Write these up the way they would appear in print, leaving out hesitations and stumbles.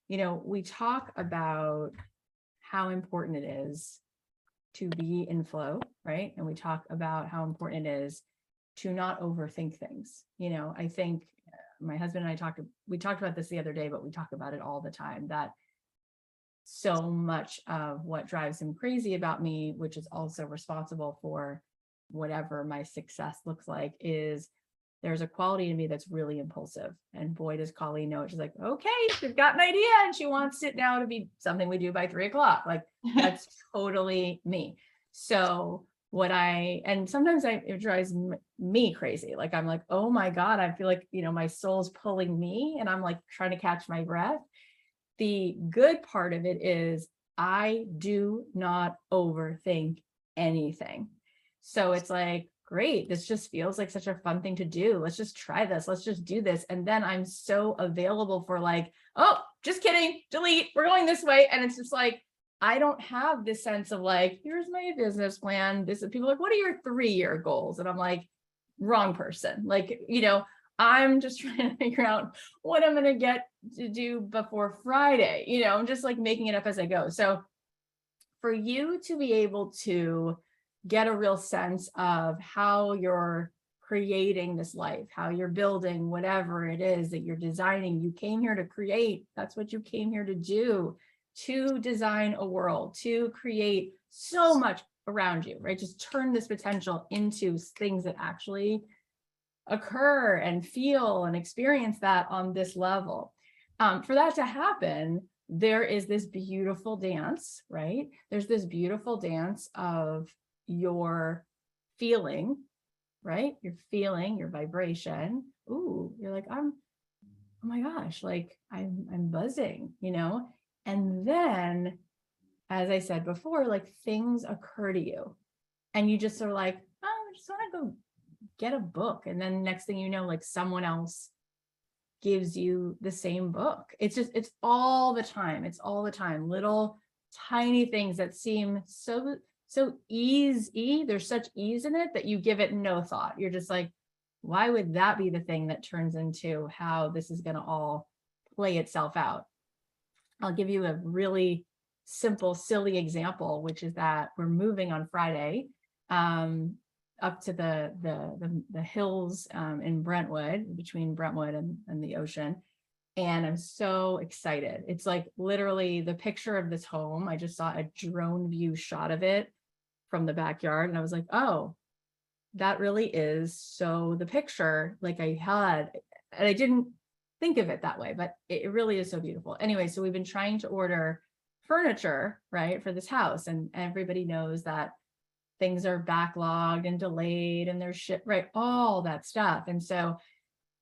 we talk about how important it is to be in flow, right? And we talk about how important it is to not overthink things. I think my husband and I we talked about this the other day, but we talk about it all the time, that so much of what drives him crazy about me, which is also responsible for whatever my success looks like, is there's a quality in me that's really impulsive. And boy, does Colleen know it. She's like, okay, we've got an idea. And she wants it now to be something we do by 3:00. Like, that's totally me. So and sometimes it drives me crazy. Like, I'm like, oh my God, I feel like, my soul's pulling me and I'm like trying to catch my breath. The good part of it is I do not overthink anything. So it's like, great, this just feels like such a fun thing to do. Let's just try this. Let's just do this. And then I'm so available for like, oh, just kidding, delete, we're going this way. And it's just like, I don't have this sense of like, here's my business plan. This is people like, what are your 3-year goals? And I'm like, wrong person. Like, I'm just trying to figure out what I'm going to get to do before Friday. I'm just like making it up as I go. So for you to be able to get a real sense of how you're creating this life, how you're building whatever it is that you're designing, you came here to create. That's what you came here to do, to design a world, to create so much around you, right? Just turn this potential into things that actually occur and feel and experience that on this level. For that to happen, there is this beautiful dance, right? There's this beautiful dance of your feeling, right? Your feeling, your vibration. Ooh, you're like, oh my gosh, like I'm buzzing, And then, as I said before, like things occur to you and you just are like, oh, I just want to go get a book. And then next thing you know, like someone else gives you the same book. It's all the time. It's all the time. Little tiny things that seem so easy. There's such ease in it that you give it no thought. You're just like, why would that be the thing that turns into how this is going to all play itself out? I'll give you a really simple, silly example, which is that we're moving on Friday up to the hills in Brentwood, between Brentwood and the ocean. And I'm so excited. It's like literally the picture of this home. I just saw a drone view shot of it from the backyard. And I was like, oh, that really is so the picture like I had. And I didn't think of it that way, but it really is so beautiful. Anyway, so we've been trying to order furniture, right, for this house. And everybody knows that things are backlogged and delayed and there's shit, right? All that stuff. And so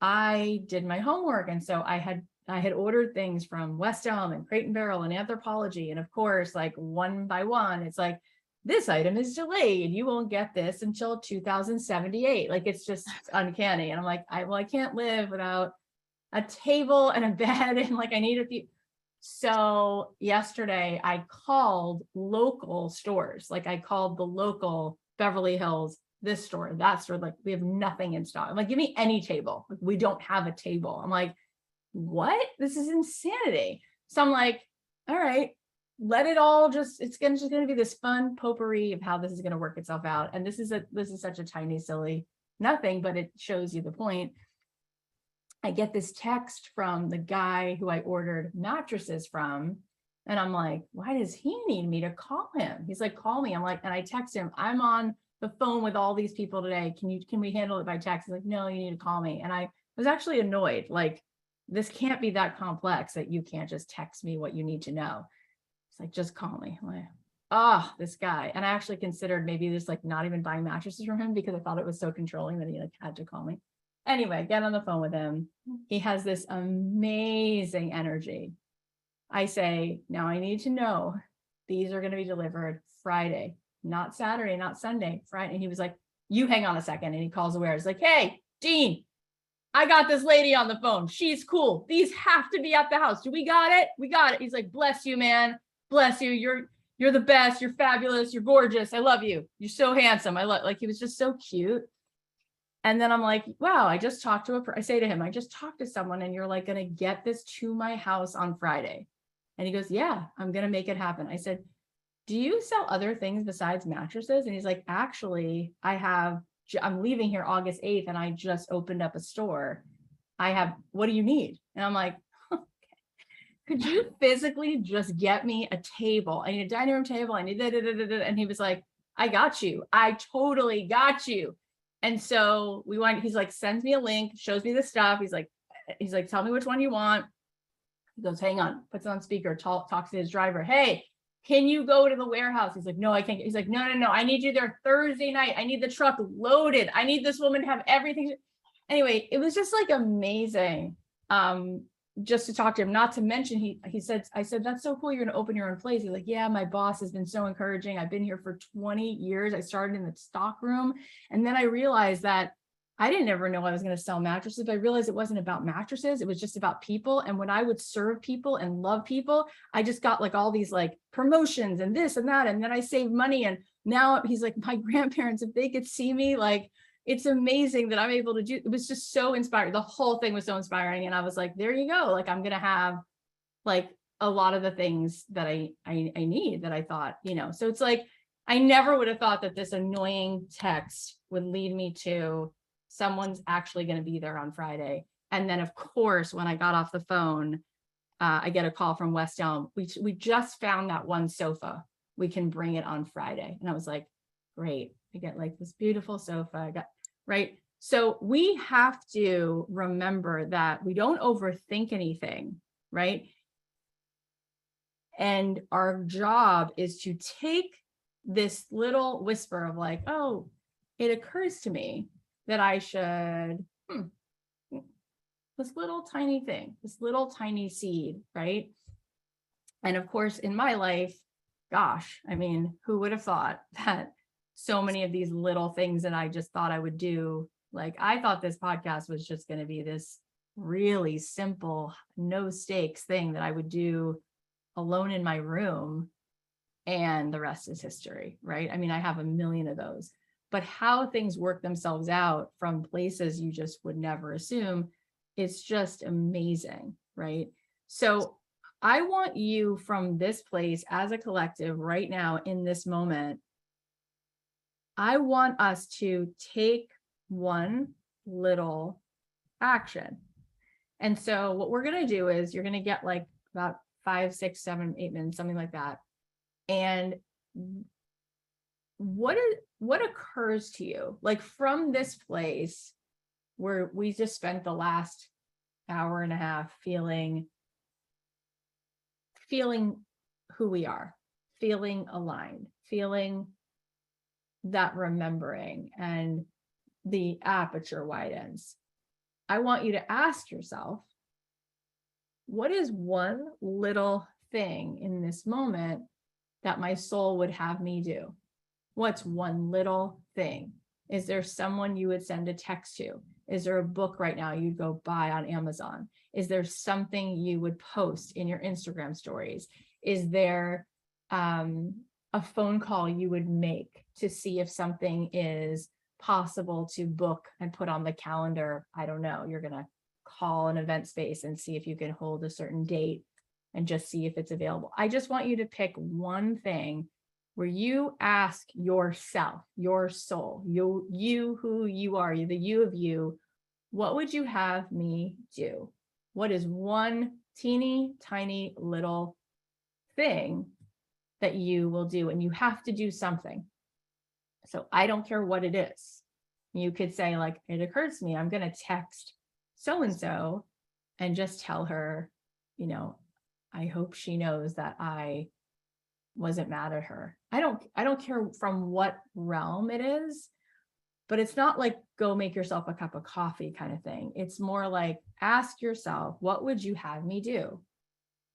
I did my homework. And so I had ordered things from West Elm and Crate and Barrel and Anthropologie. And of course, like one by one, it's like, this item is delayed. You won't get this until 2078. Like, it's just uncanny. And I'm like, I can't live without a table and a bed. And like, I need a few. So yesterday I called local stores. Like I called the local Beverly Hills, this store, that store, like we have nothing in stock. I'm like, give me any table. Like, we don't have a table. I'm like, what? This is insanity. So I'm like, all right, let it all just going to be this fun potpourri of how this is going to work itself out. And this is such a tiny, silly nothing, but it shows you the point. I get this text from the guy who I ordered mattresses from. And I'm like, why does he need me to call him? He's like, call me. I'm like, and I text him, I'm on the phone with all these people today. Can we handle it by text? He's like, no, you need to call me. And I was actually annoyed. Like, this can't be that complex that you can't just text me what you need to know. It's like, just call me. I'm like, this guy. And I actually considered maybe just like not even buying mattresses from him because I thought it was so controlling that he like had to call me. Anyway, get on the phone with him. He has this amazing energy. I say, now I need to know these are going to be delivered Friday, not Saturday, not Sunday, Friday. And he was like, you hang on a second. And he calls aware. He's like, hey, Dean, I got this lady on the phone. She's cool. These have to be at the house. Do we got it? We got it. He's like, bless you, man. Bless you. You're the best. You're fabulous. You're gorgeous. I love you. You're so handsome. Like, he was just so cute. And then I'm like, wow, I say to him, I just talked to someone and you're like going to get this to my house on Friday. And he goes, yeah, I'm going to make it happen. I said, do you sell other things besides mattresses? And he's like, actually, I'm leaving here August 8th and I just opened up a store. What do you need? And I'm like, could you physically just get me a table? I need a dining room table. I need and he was like, I got you. I totally got you. And so he's like, sends me a link, shows me the stuff. He's like, tell me which one you want. He goes, hang on, puts it on speaker, talks to his driver. Hey, can you go to the warehouse? He's like, no, I can't. He's like, no, I need you there Thursday night. I need the truck loaded. I need this woman to have everything. Anyway, it was just like amazing. Just to talk to him, not to mention, he said, I said, that's so cool. You're going to open your own place. He's like, yeah, my boss has been so encouraging. I've been here for 20 years. I started in the stock room. And then I realized that I didn't ever know I was going to sell mattresses, but I realized it wasn't about mattresses. It was just about people. And when I would serve people and love people, I just got like all these like promotions and this and that. And then I saved money. And now he's like, my grandparents, if they could see me, like, it's amazing that I'm able to do. It was just so inspiring. The whole thing was so inspiring. And I was like, there you go. Like, I'm going to have like a lot of the things that I need that I thought, so it's like, I never would have thought that this annoying text would lead me to someone's actually going to be there on Friday. And then of course, when I got off the phone, I get a call from West Elm. We just found that one sofa. We can bring it on Friday. And I was like, great. I get like this beautiful sofa. Right. So we have to remember that we don't overthink anything. Right. And our job is to take this little whisper of like, oh, it occurs to me that I should, this little tiny thing, this little tiny seed, right? And of course, in my life, gosh, I mean, who would have thought that so many of these little things that I just thought I would do, like I thought this podcast was just going to be this really simple, no stakes thing that I would do alone in my room, and the rest is history, right? I mean, I have a million of those. But how things work themselves out from places you just would never assume, it's just amazing, right? So I want you from this place as a collective right now in this moment, I want us to take one little action. And so what we're going to do is you're going to get like about 5, 6, 7, 8 minutes, something like that. And what occurs to you, like from this place where we just spent the last hour and a half feeling who we are, feeling aligned, feeling that remembering and the aperture widens. I want you to ask yourself, what is one little thing in this moment that my soul would have me do? What's one little thing? Is there someone you would send a text to? Is there a book right now you'd go buy on Amazon? Is there something you would post in your Instagram stories? Is there a phone call you would make to see if something is possible to book and put on the calendar? I don't know. You're going to call an event space and see if you can hold a certain date and just see if it's available. I just want you to pick one thing where you ask yourself, your soul, you who you are, the you of you, what would you have me do? What is one teeny tiny little thing that you will do? And you have to do something. So I don't care what it is. You could say like, it occurs to me, I'm going to text so-and-so and just tell her, I hope she knows that I wasn't mad at her. I don't care from what realm it is, but it's not like go make yourself a cup of coffee kind of thing. It's more like ask yourself, what would you have me do?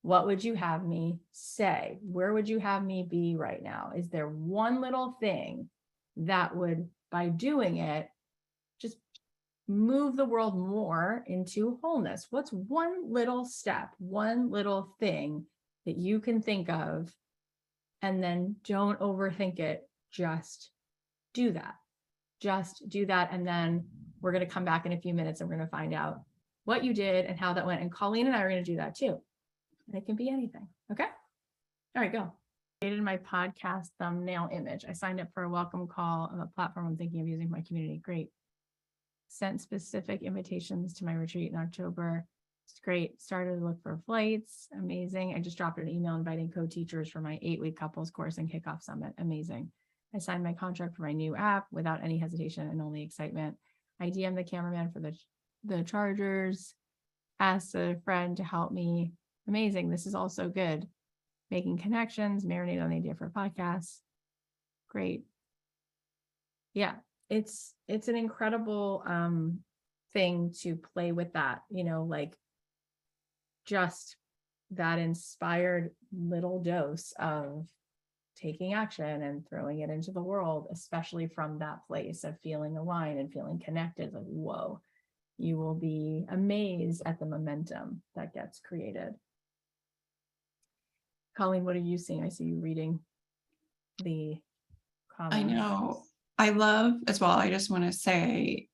What would you have me say? Where would you have me be right now? Is there one little thing that would, by doing it, just move the world more into wholeness? What's one little step, one little thing that you can think of? And then don't overthink it. Just do that. Just do that. And then we're going to come back in a few minutes and we're going to find out what you did and how that went. And Colleen and I are going to do that too. It can be anything. Okay. All right, go. Created my podcast thumbnail image. I signed up for a welcome call of a platform I'm thinking of using for my community. Great. Sent specific invitations to my retreat in October. It's great. Started to look for flights. Amazing. I just dropped an email inviting co-teachers for my 8-week couples course and kickoff summit. Amazing. I signed my contract for my new app without any hesitation and only excitement. I DM'd the cameraman for the chargers, asked a friend to help me. Amazing. This is also good. Making connections, marinate on the idea for a podcast. Great. Yeah, it's an incredible thing to play with that, like just that inspired little dose of taking action and throwing it into the world, especially from that place of feeling aligned and feeling connected. Like, whoa, you will be amazed at the momentum that gets created. Colleen, what are you seeing? I see you reading the comments. I know. I love as well. I just want to say,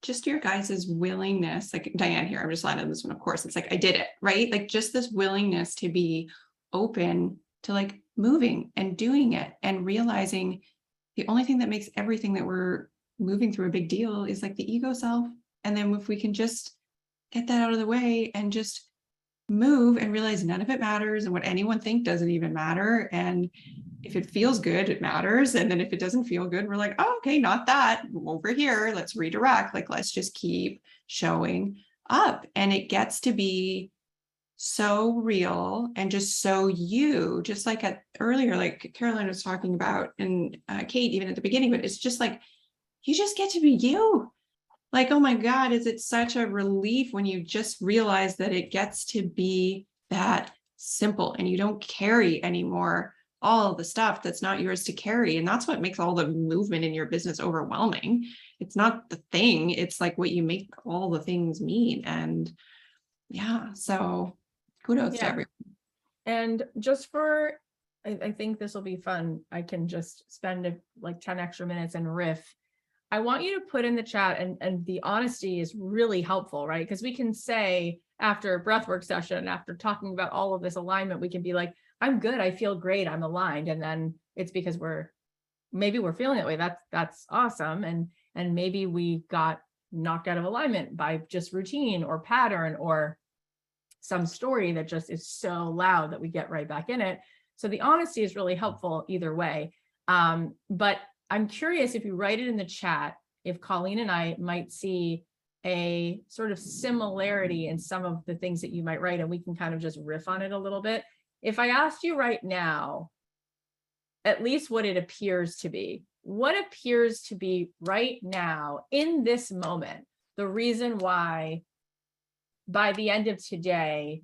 just your guys' willingness, like Diane here, I'm just landing this one, of course. It's like, I did it, right? Like just this willingness to be open to like moving and doing it and realizing the only thing that makes everything that we're moving through a big deal is like the ego self. And then if we can just get that out of the way and just move and realize none of it matters and what anyone think doesn't even matter. And if it feels good, it matters. And then if it doesn't feel good, we're like, oh, okay, not that, over here, let's redirect. Like, let's just keep showing up. And it gets to be so real and just so you, just like earlier, like Caroline was talking about, and Kate, even at the beginning, but it's just like, you just get to be you. Like, oh my God, is it such a relief when you just realize that it gets to be that simple and you don't carry anymore all the stuff that's not yours to carry. And that's what makes all the movement in your business overwhelming. It's not the thing, it's like what you make all the things mean. And yeah, so kudos to everyone. And just for, I think this will be fun. I can just spend like 10 extra minutes and riff. I want you to put in the chat, and the honesty is really helpful, right? Because we can say after a breathwork session, after talking about all of this alignment, we can be like, I'm good, I feel great, I'm aligned. And then it's because maybe we're feeling that way. That's awesome. And maybe we got knocked out of alignment by just routine or pattern or some story that just is so loud that we get right back in it. So the honesty is really helpful either way. But I'm curious if you write it in the chat, if Colleen and I might see a sort of similarity in some of the things that you might write, and we can kind of just riff on it a little bit. If I asked you right now, at least what it appears to be, what appears to be right now in this moment, the reason why by the end of today,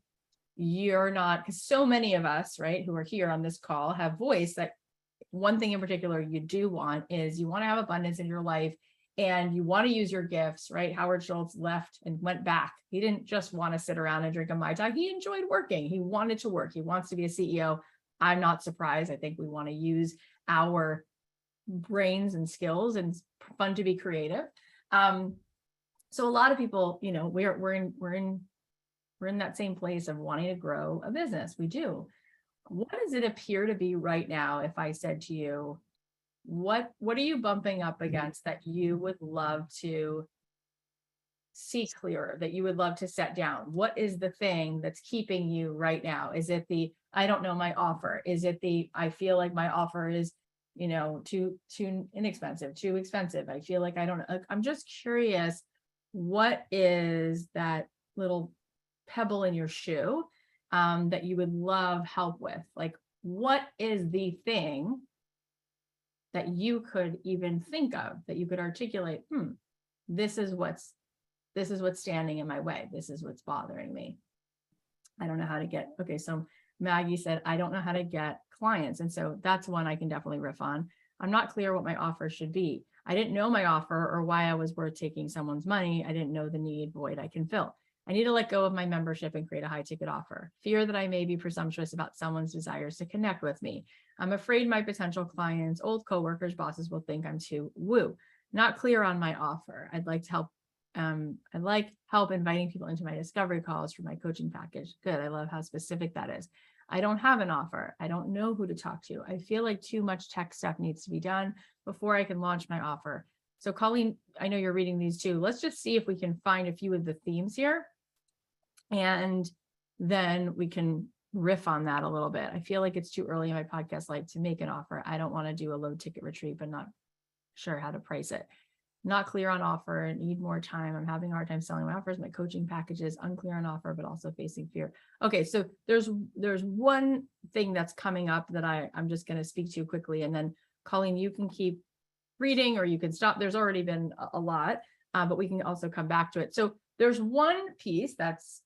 you're not, because so many of us, right, who are here on this call have voiced that one thing in particular you do want is you want to have abundance in your life and you want to use your gifts, right? Howard Schultz left and went back. He didn't just want to sit around and drink a Mai Tai. He enjoyed working. He wanted to work. He wants to be a CEO. I'm not surprised. I think we want to use our brains and skills, and it's fun to be creative. So a lot of people, we're in that same place of wanting to grow a business. We do. What does it appear to be right now? If I said to you, what are you bumping up against that you would love to see clearer, that you would love to set down? What is the thing that's keeping you right now? Is it the, I don't know my offer? Is it the, I feel like my offer is, too inexpensive, too expensive? I feel like I don't know. I'm just curious, what is that little pebble in your shoe that you would love help with? Like, what is the thing that you could even think of, that you could articulate, this is what's standing in my way. This is what's bothering me. I don't know how to get, okay. So Maggie said, I don't know how to get clients. And so that's one I can definitely riff on. I'm not clear what my offer should be. I didn't know my offer or why I was worth taking someone's money. I didn't know the need void I can fill. I need to let go of my membership and create a high ticket offer. Fear that I may be presumptuous about someone's desires to connect with me. I'm afraid my potential clients, old coworkers, bosses will think I'm too woo. Not clear on my offer. I'd like to help I like help inviting people into my discovery calls for my coaching package. Good. I love how specific that is. I don't have an offer. I don't know who to talk to. I feel like too much tech stuff needs to be done before I can launch my offer. So Colleen, I know you're reading these too. Let's just see if we can find a few of the themes here. And then we can riff on that a little bit. I feel like it's too early in my podcast life to make an offer. I don't want to do a low ticket retreat, but not sure how to price it. Not clear on offer, need more time. I'm having a hard time selling my offers, my coaching packages, unclear on offer, but also facing fear. Okay, so there's one thing that's coming up that I'm just going to speak to quickly. And then Colleen, you can keep reading or you can stop. There's already been a lot, but we can also come back to it. So there's one piece that's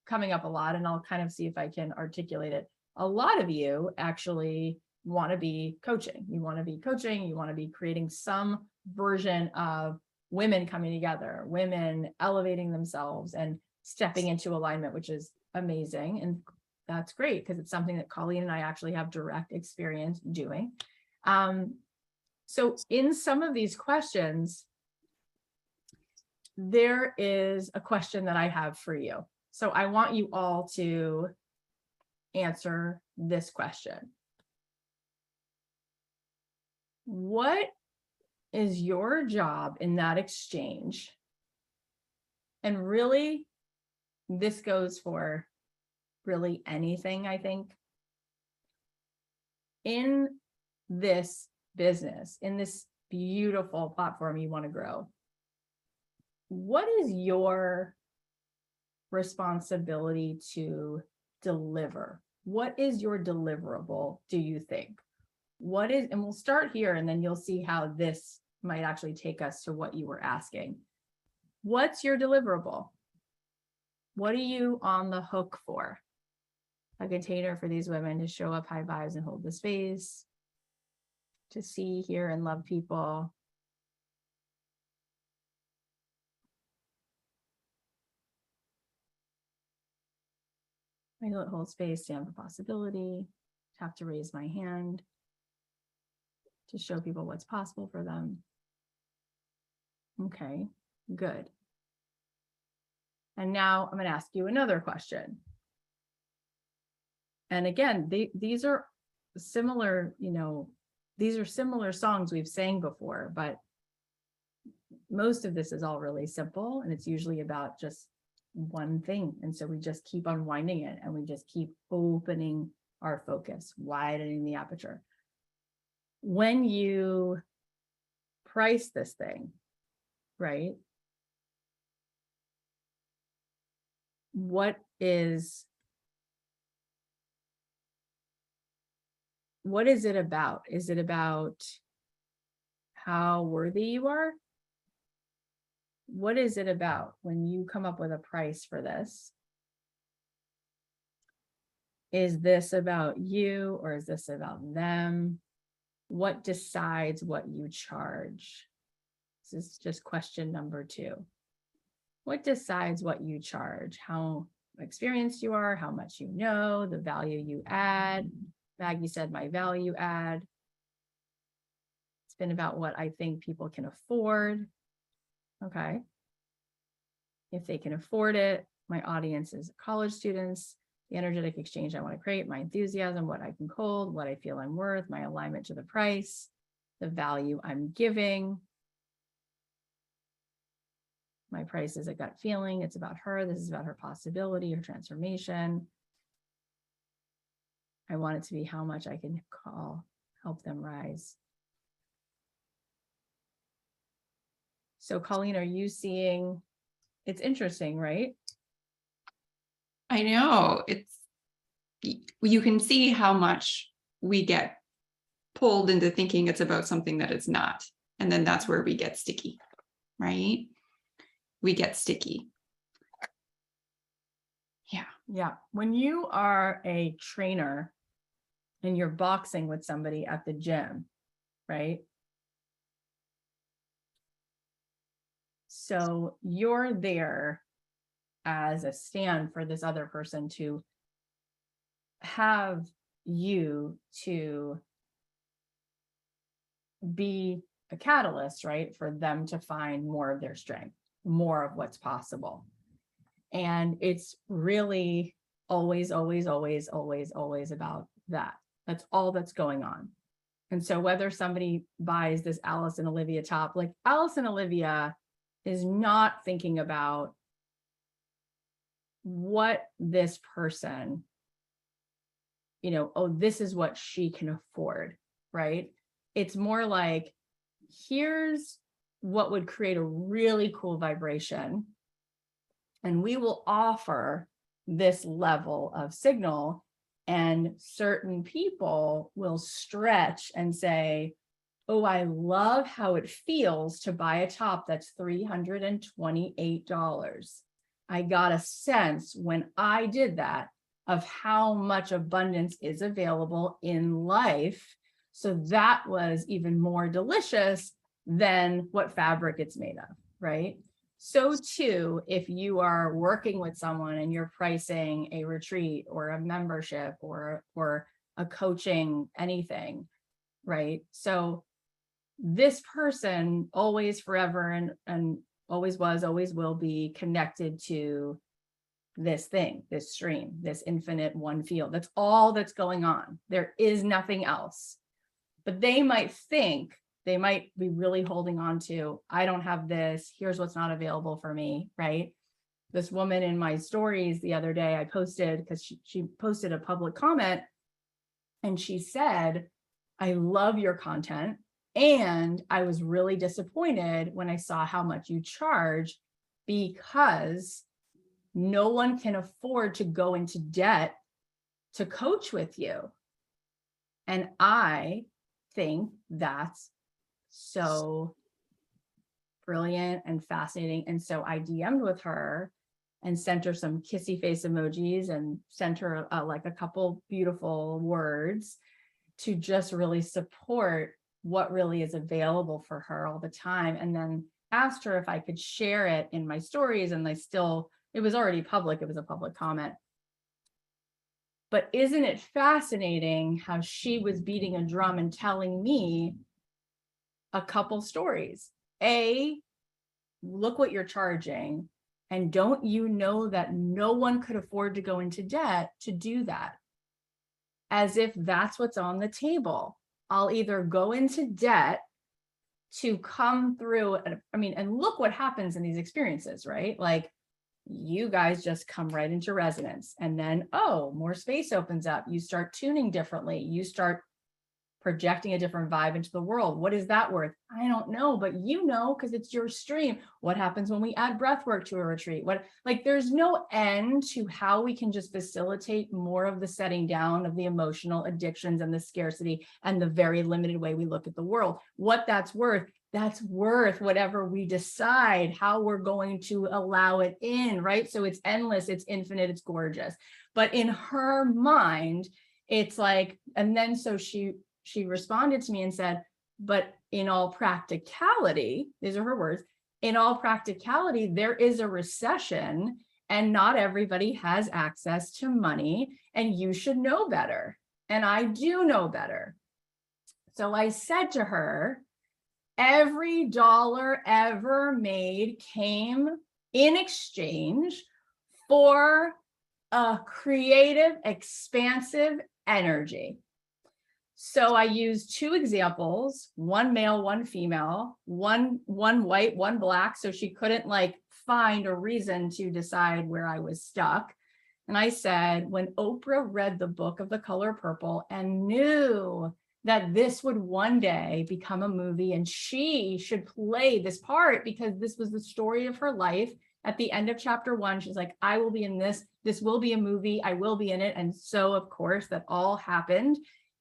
coming up a lot, and I'll kind of see if I can articulate it. A lot of you actually want to be coaching. You want to be coaching. You want to be creating some version of women coming together, women elevating themselves and stepping into alignment, which is amazing. And that's great because it's something that Colleen and I actually have direct experience doing. So in some of these questions, there is a question that I have for you. So I want you all to answer this question. What is your job in that exchange? And really, this goes for really anything, I think. In this business, in this beautiful platform you want to grow, what is your responsibility to deliver? What is your deliverable, do you think? What is, and we'll start here and then you'll see how this might actually take us to what you were asking. What's your deliverable? What are you on the hook for? A container for these women to show up high vibes and hold the space, to see, hear, and love people. I know it holds space, stand for possibility, have to raise my hand to show people what's possible for them. Okay, good. And now I'm going to ask you another question. And again, these are similar, these are similar songs we've sang before, but most of this is all really simple and it's usually about just one thing. And so we just keep unwinding it and we just keep opening our focus, widening the aperture. When you price this thing, right? What is it about? Is it about how worthy you are? What is it about when you come up with a price for this? Is this about you or is this about them? What decides what you charge? This is just question number 2. What decides what you charge? How experienced you are, how much you know, the value you add. Maggie said my value add. It's been about what I think people can afford. Okay. If they can afford it, my audience is college students, the energetic exchange I want to create, my enthusiasm, what I can hold, what I feel I'm worth, my alignment to the price, the value I'm giving. My price is a gut feeling. It's about her. This is about her possibility, her transformation. I want it to be how much I can help them rise. So Colleen, are you seeing, it's interesting, right? I know, you can see how much we get pulled into thinking it's about something that it's not. And then that's where we get sticky, right? We get sticky. Yeah. When you are a trainer and you're boxing with somebody at the gym, right? So you're there as a stand for this other person to have you to be a catalyst, right? For them to find more of their strength. more of what's possible. And it's really always, always, always, always, always about that. That's all that's going on. And so whether somebody buys this Alice and Olivia top, like Alice and Olivia is not thinking about what this person, oh, this is what she can afford, right? It's more like, here's what would create a really cool vibration. And we will offer this level of signal, and certain people will stretch and say, oh, I love how it feels to buy a top that's $328. I got a sense when I did that of how much abundance is available in life. So that was even more delicious than what fabric it's made of, right? So too, if you are working with someone and you're pricing a retreat or a membership or a coaching, anything, right? So this person always, forever, and always was, always will be connected to this thing, this stream, this infinite one field. That's all that's going on. There is nothing else. But they might think, they might be really holding on to, I don't have this, here's what's not available for me, right? This woman in my stories the other day, I posted, because she posted a public comment, and she said, I love your content, and I was really disappointed when I saw how much you charge, because no one can afford to go into debt to coach with you. And I think that's so brilliant and fascinating. And so I DM'd with her and sent her some kissy face emojis and sent her like a couple beautiful words to just really support what really is available for her all the time. And then asked her if I could share it in my stories, and it was already public, it was a public comment. But isn't it fascinating how she was beating a drum and telling me a couple stories? Look what you're charging. And don't you know that no one could afford to go into debt to do that? As if that's what's on the table. I'll either go into debt to come through, and look what happens in these experiences, right? Like, you guys just come right into resonance, and then, oh, more space opens up. You start tuning differently. You start projecting a different vibe into the world. What is that worth? I don't know, but because it's your stream. What happens when we add breath work to a retreat? There's no end to how we can just facilitate more of the setting down of the emotional addictions and the scarcity and the very limited way we look at the world. What that's worth whatever we decide how we're going to allow it in, right? So it's endless, it's infinite, it's gorgeous. But in her mind, it's like, and then so she responded to me and said, but in all practicality, these are her words, in all practicality, there is a recession and not everybody has access to money, and you should know better. And I do know better. So I said to her, every dollar ever made came in exchange for a creative, expansive energy. So I used two examples, one male, one female, one white, one black. So she couldn't find a reason to decide where I was stuck. And I said, when Oprah read the book of The Color Purple and knew that this would one day become a movie and she should play this part because this was the story of her life. At the end of chapter 1, she's like, I will be in this. This will be a movie. I will be in it. And so, of course, that all happened.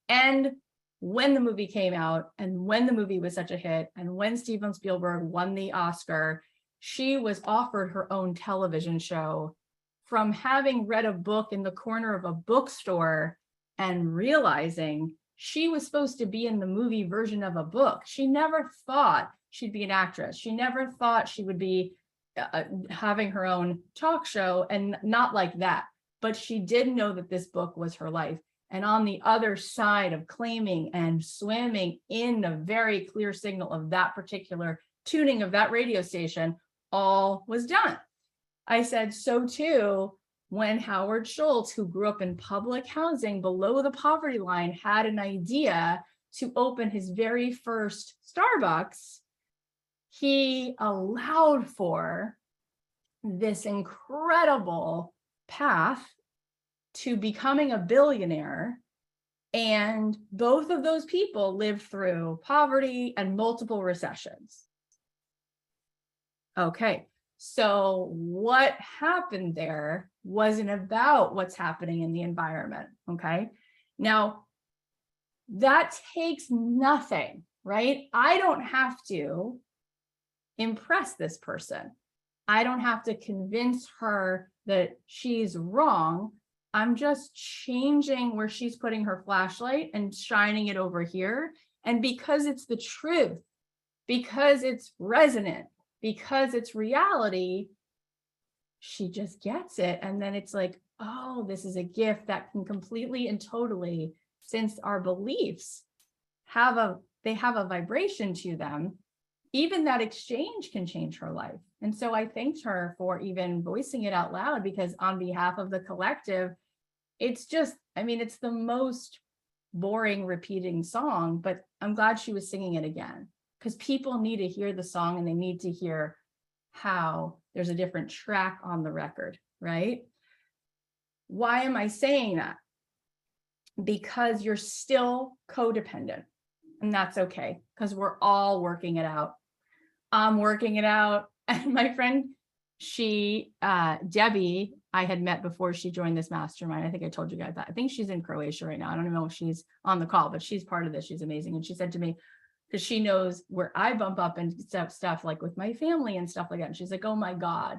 And when the movie came out and when the movie was such a hit and when Steven Spielberg won the Oscar, she was offered her own television show from having read a book in the corner of a bookstore and realizing she was supposed to be in the movie version of a book. She never thought she'd be an actress. She never thought she would be having her own talk show, and not like that. But she did know that this book was her life. And on the other side of claiming and swimming in the very clear signal of that particular tuning of that radio station all was done. I said, so too, when Howard Schultz, who grew up in public housing below the poverty line, had an idea to open his very first Starbucks, he allowed for this incredible path to becoming a billionaire. And both of those people lived through poverty and multiple recessions. Okay, so what happened there wasn't about what's happening in the environment. Okay, now that takes nothing, right? I don't have to impress this person. I don't have to convince her that she's wrong. I'm just changing where she's putting her flashlight and shining it over here. And because it's the truth, because it's resonant, because it's reality, she just gets it. And then it's like, oh, this is a gift that can completely and totally, since our beliefs have a vibration to them, even that exchange can change her life. And so I thanked her for even voicing it out loud, because on behalf of the collective, it's just, I mean, it's the most boring repeating song, but I'm glad she was singing it again, because people need to hear the song and they need to hear how there's a different track on the record, right? Why am I saying that? Because you're still codependent, and that's okay, because we're all working it out. I'm working it out. And my friend, Debbie, I had met before she joined this mastermind. I think I told you guys that. I think she's in Croatia right now. I don't know if she's on the call, but she's part of this. She's amazing. And she said to me, because she knows where I bump up and stuff like with my family and stuff like that. And she's like, oh my God,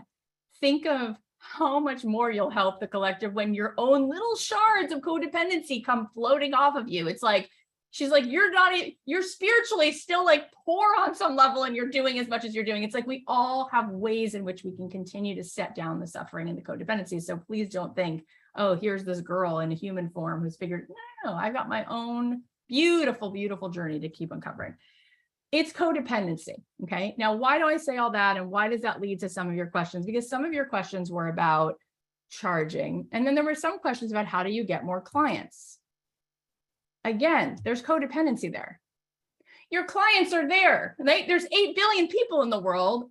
think of how much more you'll help the collective when your own little shards of codependency come floating off of you. It's like, she's like, you're spiritually still like poor on some level, and you're doing as much as you're doing. It's like, we all have ways in which we can continue to set down the suffering and the codependency. So please don't think, oh, here's this girl in a human form who's figured, no, I've got my own beautiful, beautiful journey to keep uncovering. It's codependency. Okay. Now, why do I say all that? And why does that lead to some of your questions? Because some of your questions were about charging. And then there were some questions about how do you get more clients? Again, there's codependency there. Your clients are there, right? There's 8 billion people in the world.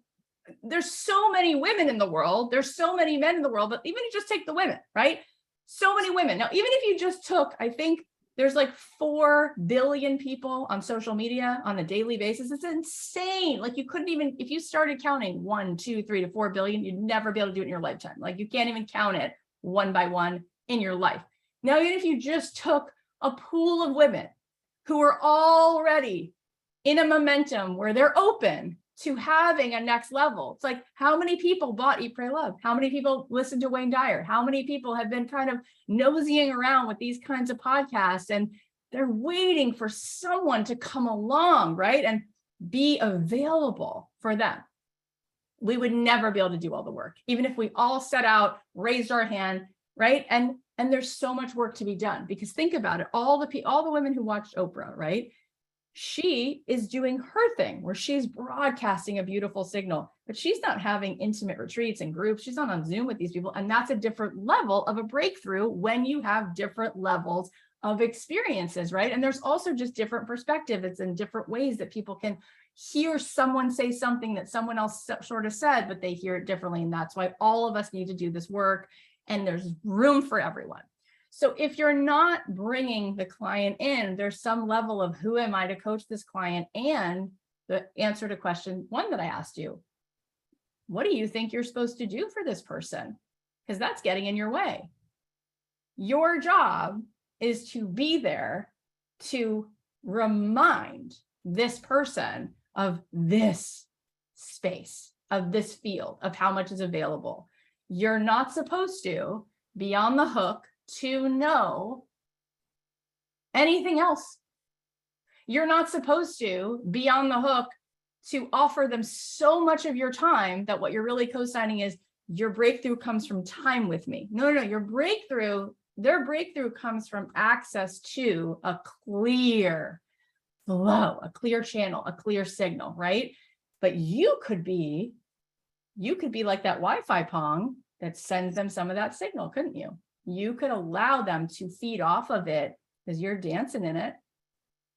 There's so many women in the world. There's so many men in the world, but even if you just take the women, right? So many women. Now, even if you just took, I think there's like 4 billion people on social media on a daily basis. It's insane. Like, you couldn't even, if you started counting 1, 2, 3 to 4 billion, you'd never be able to do it in your lifetime. Like, you can't even count it one by one in your life. Now, even if you just took a pool of women who are already in a momentum where they're open to having a next level. It's like, how many people bought Eat, Pray, Love? How many people listened to Wayne Dyer? How many people have been kind of nosying around with these kinds of podcasts, and they're waiting for someone to come along, right? And be available for them. We would never be able to do all the work, even if we all set out, raised our hand, right? And there's so much work to be done, because think about it, all the women who watched Oprah, right? She is doing her thing where she's broadcasting a beautiful signal, but she's not having intimate retreats and groups. She's not on Zoom with these people. And that's a different level of a breakthrough when you have different levels of experiences, right? And there's also just different perspectives and different ways that people can hear someone say something that someone else sort of said, but they hear it differently. And that's why all of us need to do this work. And there's room for everyone. So if you're not bringing the client in, there's some level of who am I to coach this client? And the answer to question 1 that I asked you, what do you think you're supposed to do for this person? Because that's getting in your way. Your job is to be there to remind this person of this space, of this field, of how much is available. You're not supposed to be on the hook to know anything else. You're not supposed to be on the hook to offer them so much of your time that what you're really co-signing is your breakthrough comes from time with me. No, their breakthrough comes from access to a clear flow, a clear channel, a clear signal, right? But you could be you could be like that Wi-Fi pong that sends them some of that signal, couldn't you? You could allow them to feed off of it because you're dancing in it.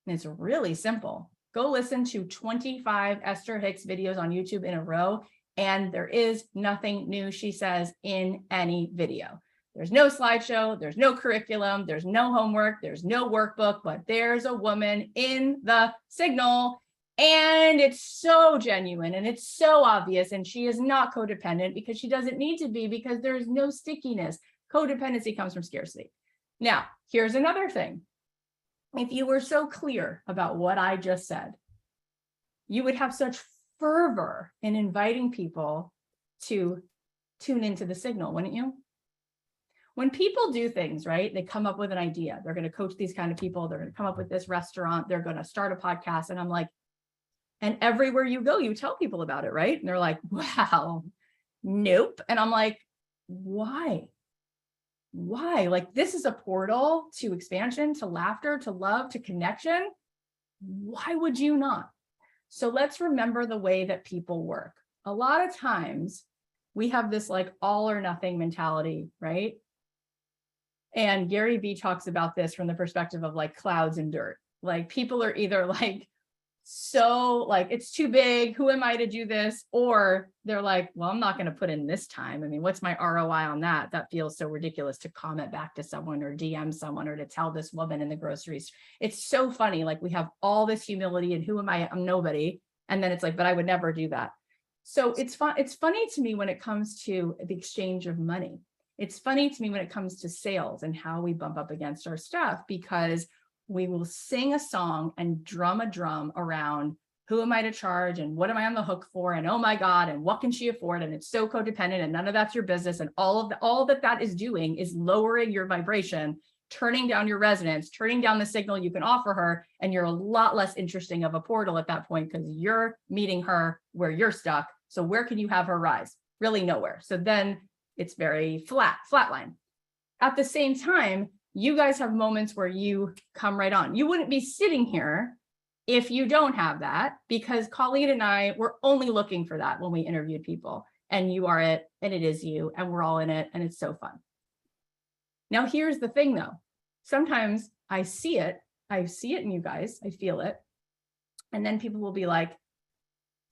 And it's really simple. Go listen to 25 Esther Hicks videos on YouTube in a row, and there is nothing new she says in any video. There's no slideshow, there's no curriculum, there's no homework, there's no workbook, but there's a woman in the signal, and it's so genuine and it's so obvious, and she is not codependent because she doesn't need to be, because there's no stickiness. Codependency comes from scarcity. Now, here's another thing. If you were so clear about what I just said, you would have such fervor in inviting people to tune into the signal, wouldn't you? When people do things, right, they come up with an idea. They're going to coach these kind of people. They're going to come up with this restaurant. They're going to start a podcast. And I'm like, and everywhere you go, you tell people about it, right? And they're like, wow, nope. And I'm like, why? Why? Like, this is a portal to expansion, to laughter, to love, to connection. Why would you not? So let's remember the way that people work. A lot of times we have this like all or nothing mentality, right? And Gary Vee talks about this from the perspective of like clouds and dirt. Like, people are either like, so like, it's too big, who am I to do this? Or they're like, well, I'm not going to put in this time. I mean, what's my ROI on that? That feels so ridiculous to comment back to someone or DM someone or to tell this woman in the groceries. It's so funny. Like, we have all this humility and who am I? I'm nobody. And then it's like, but I would never do that. So it's fun. It's funny to me when it comes to the exchange of money. It's funny to me when it comes to sales and how we bump up against our stuff, because we will sing a song and drum a drum around who am I to charge and what am I on the hook for, and oh my God, and what can she afford, and it's so codependent and none of that's your business, and all that is doing is lowering your vibration, turning down your resonance, turning down the signal you can offer her, and you're a lot less interesting of a portal at that point because you're meeting her where you're stuck. So where can you have her rise? Really nowhere. So then it's very flatline. At the same time, you guys have moments where you come right on. You wouldn't be sitting here if you don't have that, because Colleen and I were only looking for that when we interviewed people, and you are it, and it is you, and we're all in it, and it's so fun. Now, here's the thing though. Sometimes I see it in you guys, I feel it. And then people will be like,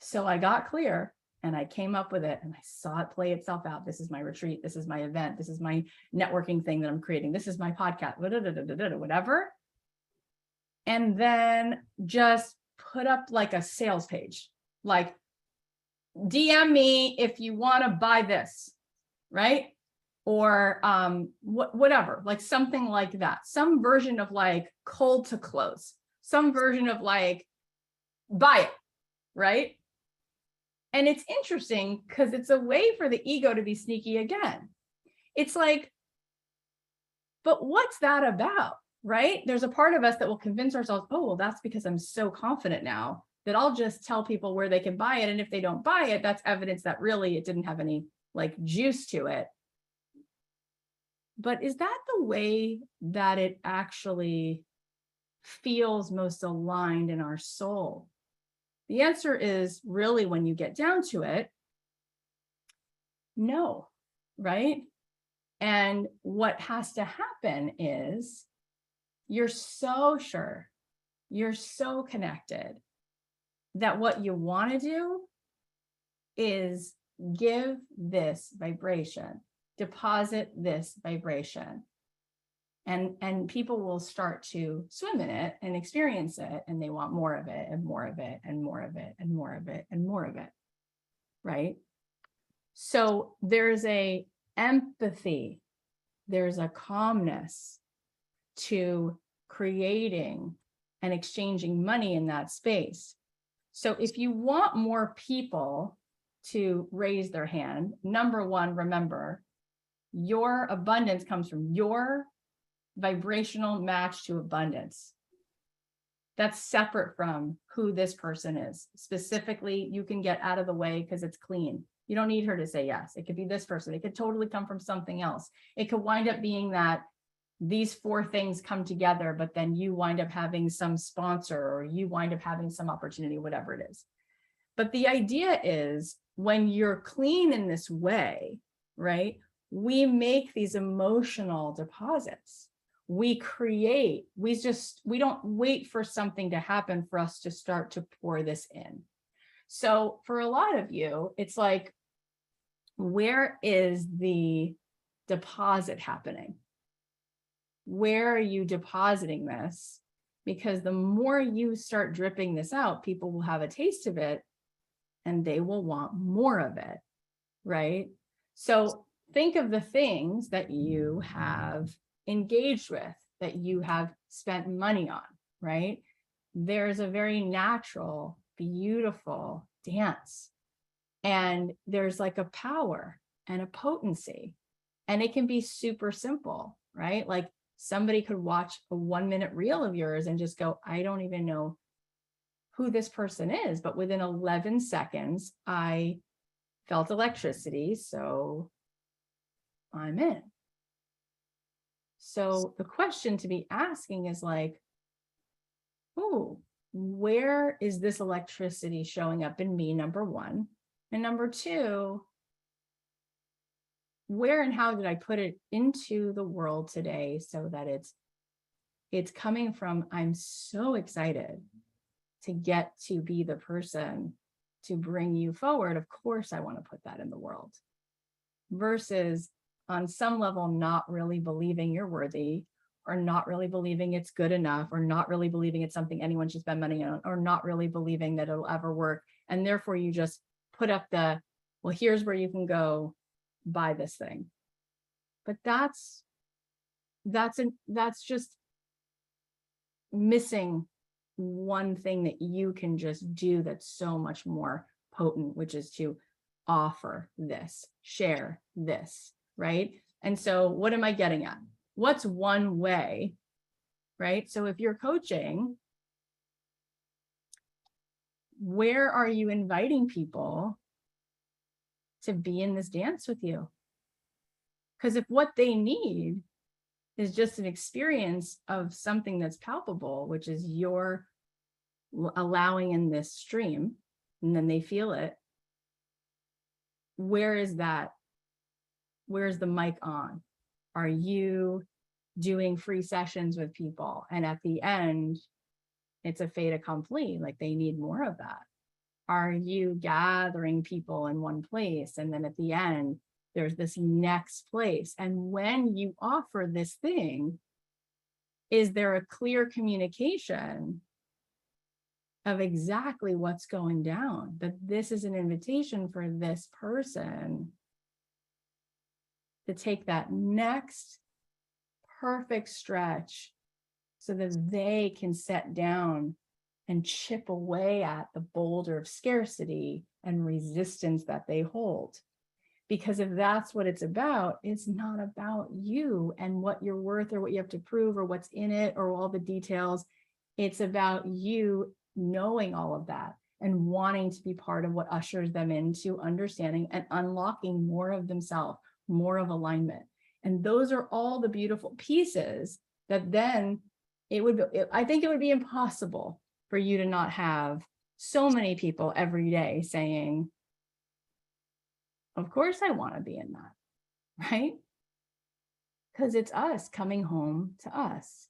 so I got clear and I came up with it and I saw it play itself out. This is my retreat. This is my event. This is my networking thing that I'm creating. This is my podcast, whatever. And then just put up like a sales page, like DM me if you want to buy this, right? Or whatever, like something like that. Some version of like cold to close, some version of like buy it, right? And it's interesting because it's a way for the ego to be sneaky again. It's like, but what's that about, right? There's a part of us that will convince ourselves, oh, well, that's because I'm so confident now that I'll just tell people where they can buy it. And if they don't buy it, that's evidence that really it didn't have any like juice to it. But is that the way that it actually feels most aligned in our soul? The answer is really, when you get down to it, no, right? And what has to happen is you're so sure, you're so connected that what you want to do is give this vibration, deposit this vibration. And people will start to swim in it and experience it, and they want more of it and more of it and more of it and more of it and more of it, right? So there's a empathy, there's a calmness to creating and exchanging money in that space. So if you want more people to raise their hand, number one, remember, your abundance comes from your vibrational match to abundance. That's separate from who this person is. Specifically, you can get out of the way because it's clean. You don't need her to say yes. It could be this person. It could totally come from something else. It could wind up being that these four things come together, but then you wind up having some sponsor, or you wind up having some opportunity, whatever it is. But the idea is when you're clean in this way, right, we make these emotional deposits. We create, we don't wait for something to happen for us to start to pour this in. So for a lot of you, it's like, where is the deposit happening? Where are you depositing this? Because the more you start dripping this out, people will have a taste of it and they will want more of it, right? So think of the things that you have engaged with, that you have spent money on, right? There's a very natural, beautiful dance. And there's like a power and a potency. And it can be super simple, right? Like somebody could watch a 1-minute reel of yours and just go, I don't even know who this person is. But within 11 seconds, I felt electricity. So I'm in. So the question to be asking is like, oh, where is this electricity showing up in me, number one? And number two, where and how did I put it into the world today so that it's coming from, I'm so excited to get to be the person to bring you forward. Of course, I want to put that in the world. Versus on some level, not really believing you're worthy, or not really believing it's good enough, or not really believing it's something anyone should spend money on, or not really believing that it'll ever work. And therefore you just put up the, well, here's where you can go buy this thing. But that's just missing one thing that you can just do that's so much more potent, which is to offer this, share this, right? And so what am I getting at? What's one way, right? So if you're coaching, where are you inviting people to be in this dance with you? Because if what they need is just an experience of something that's palpable, which is you're allowing in this stream, and then they feel it, where is that? Where's the mic on? Are you doing free sessions with people? And at the end, it's a fait accompli, like they need more of that. Are you gathering people in one place? And then at the end, there's this next place. And when you offer this thing, is there a clear communication of exactly what's going down? That this is an invitation for this person to take that next perfect stretch so that they can set down and chip away at the boulder of scarcity and resistance that they hold. Because if that's what it's about, it's not about you and what you're worth or what you have to prove or what's in it or all the details. It's about you knowing all of that and wanting to be part of what ushers them into understanding and unlocking more of themselves, more of alignment. And those are all the beautiful pieces that then I think it would be impossible for you to not have so many people every day saying, of course I want to be in that, right? Because it's us coming home to us.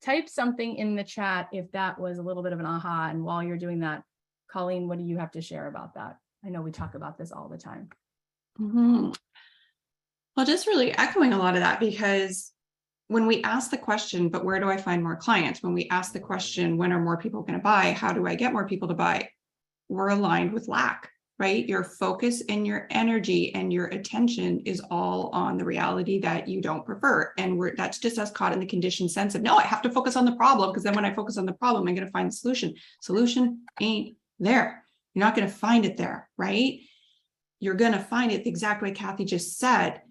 Type something in the chat if that was a little bit of an aha. And while you're doing that, Colleen, what do you have to share about that? I know we talk about this all the time. Mm-hmm. Well, just really echoing a lot of that, because when we ask the question, but where do I find more clients? When we ask the question, when are more people going to buy? How do I get more people to buy? We're aligned with lack, right? Your focus and your energy and your attention is all on the reality that you don't prefer. And that's just us caught in the conditioned sense of, no, I have to focus on the problem, because then when I focus on the problem, I'm going to find the solution. Solution ain't there. You're not going to find it there, right? You're going to find it the exact way Cathy just said,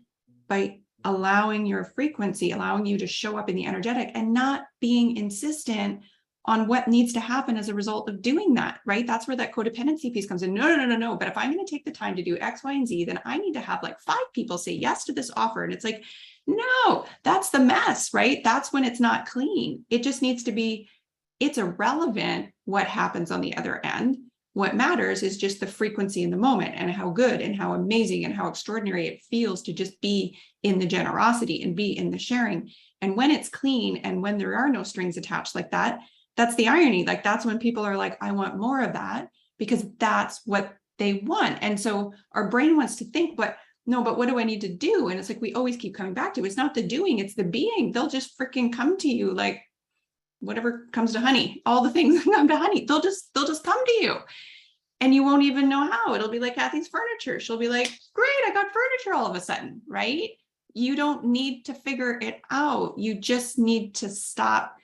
by allowing your frequency, allowing you to show up in the energetic and not being insistent on what needs to happen as a result of doing that, right? That's where that codependency piece comes in. No. But if I'm going to take the time to do X, Y, and Z, then I need to have like 5 people say yes to this offer. And it's like, no, that's the mess, right? That's when it's not clean. It just needs to be, it's irrelevant what happens on the other end. what matters is just the frequency in the moment and how good and how amazing and how extraordinary it feels to just be in the generosity and be in the sharing. And when it's clean and when there are no strings attached like that, that's the irony. Like that's when people are like, I want more of that, because that's what they want. And so our brain wants to think, but what do I need to do? And it's like, we always keep coming back to, it's not the doing, it's the being. They'll just freaking come to you like whatever comes to honey, all the things that come to honey, they'll just come to you. And you won't even know how. It'll be like Cathy's furniture. She'll be like, great, I got furniture all of a sudden, right? You don't need to figure it out. You just need to stop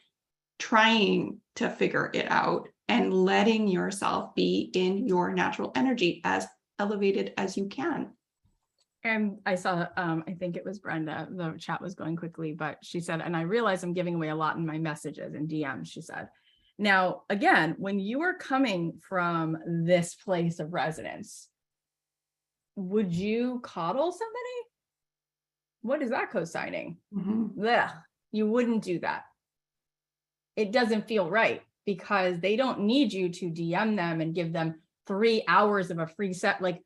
trying to figure it out and letting yourself be in your natural energy as elevated as you can. And I saw, I think it was Brenda, the chat was going quickly, but she said, and I realize I'm giving away a lot in my messages and DMs, she said. Now, again, when you are coming from this place of resonance, would you coddle somebody? What is that co-signing? Yeah, you wouldn't do that. It doesn't feel right because they don't need you to DM them and give them 3 hours of a free set. Like,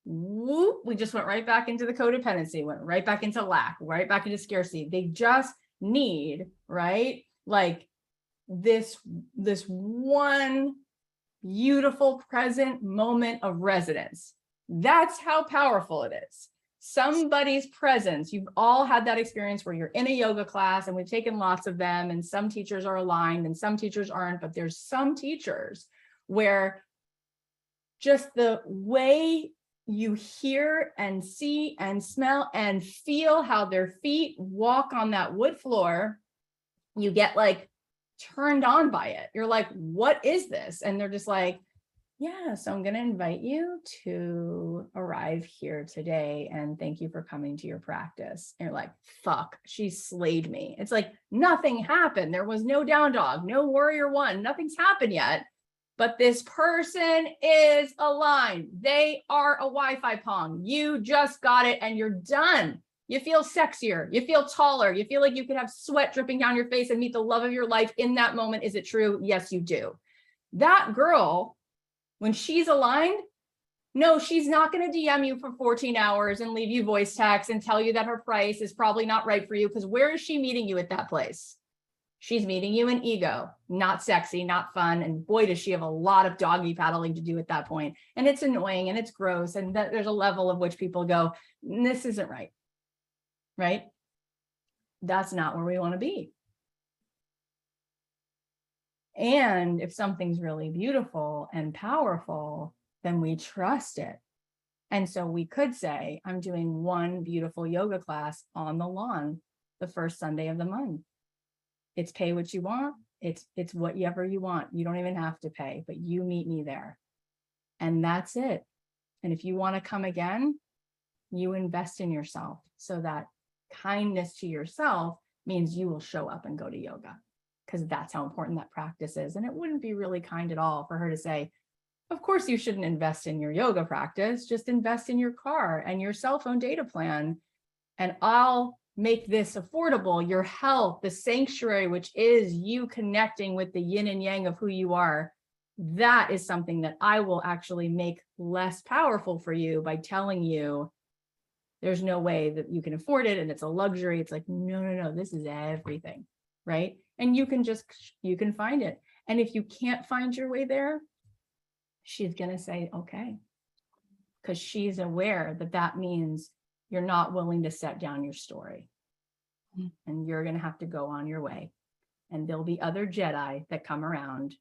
whoop, we just went right back into the codependency, went right back into lack, right back into scarcity. They just need, right? Like this one beautiful present moment of resonance. That's how powerful it is. Somebody's presence. You've all had that experience where you're in a yoga class, and we've taken lots of them, and some teachers are aligned and some teachers aren't, but there's some teachers where just the way you hear and see and smell and feel how their feet walk on that wood floor, you get like turned on by it. You're like, what is this? And they're just like, yeah, so I'm going to invite you to arrive here today. And thank you for coming to your practice. And you're like, fuck, she slayed me. It's like nothing happened. There was no down dog, no warrior one, nothing's happened yet. But this person is aligned. They are a Wi-Fi pong. You just got it and you're done. You feel sexier. You feel taller. You feel like you could have sweat dripping down your face and meet the love of your life in that moment. Is it true? Yes, you do. That girl, when she's aligned, no, she's not going to DM you for 14 hours and leave you voice text and tell you that her price is probably not right for you, because where is she meeting you at that place? She's meeting you in ego, not sexy, not fun. And boy, does she have a lot of doggy paddling to do at that point. And it's annoying and it's gross. And that there's a level of which people go, this isn't right. Right? That's not where we want to be. And if something's really beautiful and powerful, then we trust it. And so we could say, I'm doing one beautiful yoga class on the lawn the first Sunday of the month. It's pay what you want. It's whatever you want. You don't even have to pay, but you meet me there. And that's it. And if you want to come again, you invest in yourself, so that kindness to yourself means you will show up and go to yoga, because that's how important that practice is. And it wouldn't be really kind at all for her to say, of course you shouldn't invest in your yoga practice, just invest in your car and your cell phone data plan. And I'll make this affordable, your health, the sanctuary, which is you connecting with the yin and yang of who you are. That is something that I will actually make less powerful for you by telling you there's no way that you can afford it and it's a luxury. It's like, no, this is everything, right? And you can find it. And if you can't find your way there, she's going to say, okay, because she's aware that that means you're not willing to set down your story, and you're going to have to go on your way. And there'll be other Jedi that come around,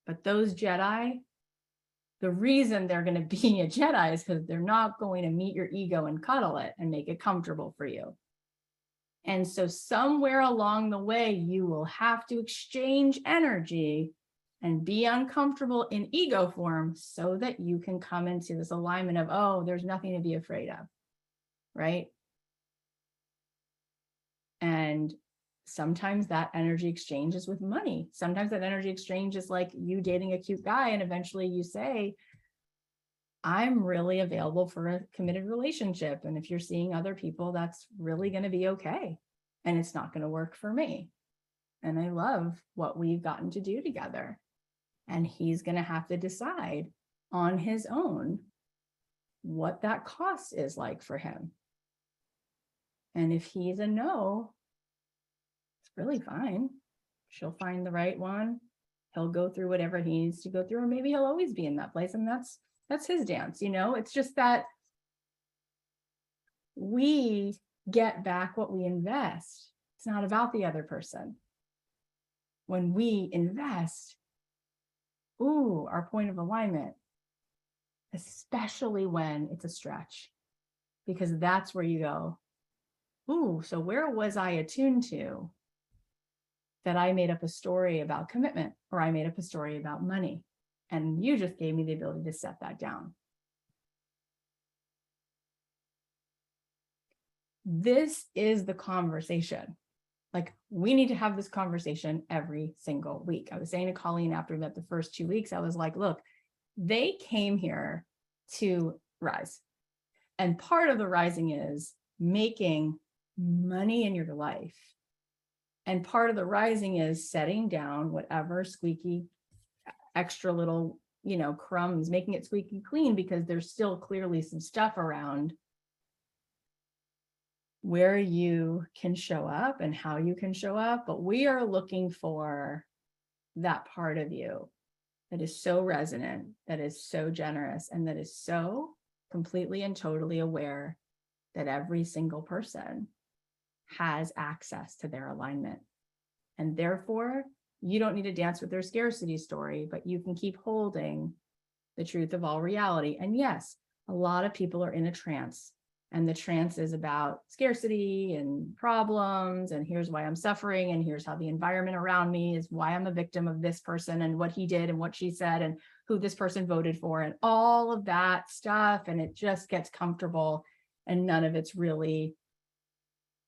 but those Jedi, the reason they're going to be a Jedi is because they're not going to meet your ego and cuddle it and make it comfortable for you. And so somewhere along the way, you will have to exchange energy and be uncomfortable in ego form so that you can come into this alignment of, oh, there's nothing to be afraid of, right? And sometimes that energy exchange is with money. Sometimes that energy exchange is like you dating a cute guy, and eventually you say, I'm really available for a committed relationship. And if you're seeing other people, that's really going to be okay. And it's not going to work for me. And I love what we've gotten to do together. And he's going to have to decide, on his own what that cost is like for him. And if he's a no, it's really fine. She'll find the right one. He'll go through whatever he needs to go through, or maybe he'll always be in that place, and that's his dance, you know. It's just that we get back what we invest. It's not about the other person. When we invest, our point of alignment, especially when it's a stretch, because that's where you go, so where was I attuned to that I made up a story about commitment, or I made up a story about money, and you just gave me the ability to set that down. This is the conversation. Like, we need to have this conversation every single week. I was saying to Colleen after we met the first 2 weeks, I was like, look, they came here to rise. And part of the rising is making money in your life. And part of the rising is setting down whatever squeaky extra little, crumbs, making it squeaky clean, because there's still clearly some stuff around where you can show up and how you can show up. But we are looking for that part of you that is so resonant, that is so generous, and that is so completely and totally aware that every single person has access to their alignment. And therefore, you don't need to dance with their scarcity story, but you can keep holding the truth of all reality. And yes, a lot of people are in a trance, and the trance is about scarcity and problems, and here's why I'm suffering, and here's how the environment around me is why I'm a victim of this person and what he did and what she said and who this person voted for and all of that stuff. And it just gets comfortable, and none of it's really,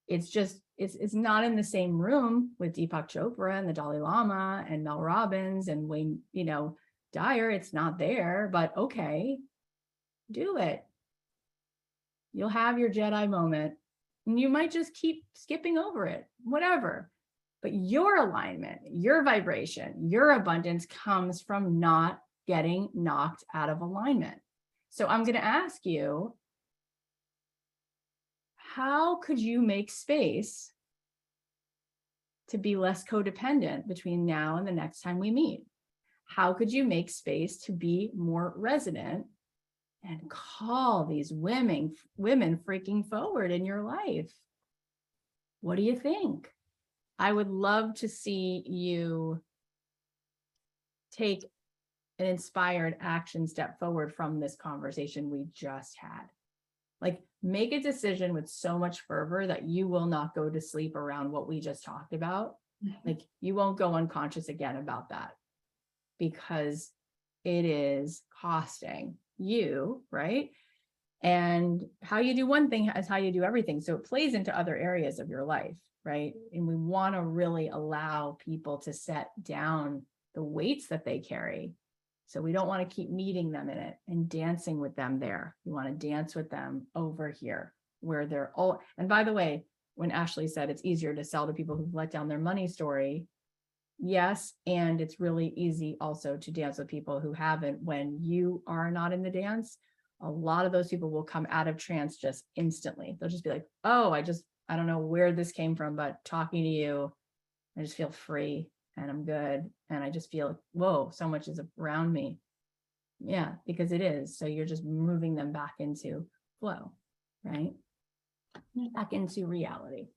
it's not in the same room with Deepak Chopra and the Dalai Lama and Mel Robbins and Wayne, Dyer. It's not there, but okay, do it. You'll have your Jedi moment, and you might just keep skipping over it, whatever. But your alignment, your vibration, your abundance comes from not getting knocked out of alignment. So I'm going to ask you, how could you make space to be less codependent between now and the next time we meet? How could you make space to be more resonant and call these women freaking forward in your life? What do you think? I would love to see you take an inspired action step forward from this conversation we just had. Like, make a decision with so much fervor that you will not go to sleep around what we just talked about. Like, you won't go unconscious again about that, because it is costing you, right? And how you do one thing is how you do everything. So it plays into other areas of your life, right? And we want to really allow people to set down the weights that they carry. So we don't want to keep meeting them in it and dancing with them there. We want to dance with them over here where they're all. And by the way, when Ashley said it's easier to sell to people who've let down their money story, yes, and it's really easy also to dance with people who haven't. When you are not in the dance, a lot of those people will come out of trance just instantly. They'll just be like, oh, I don't know where this came from, but talking to you, I just feel free and I'm good. And I just feel, whoa, so much is around me. Yeah, because it is. So you're just moving them back into flow, right? Back into reality.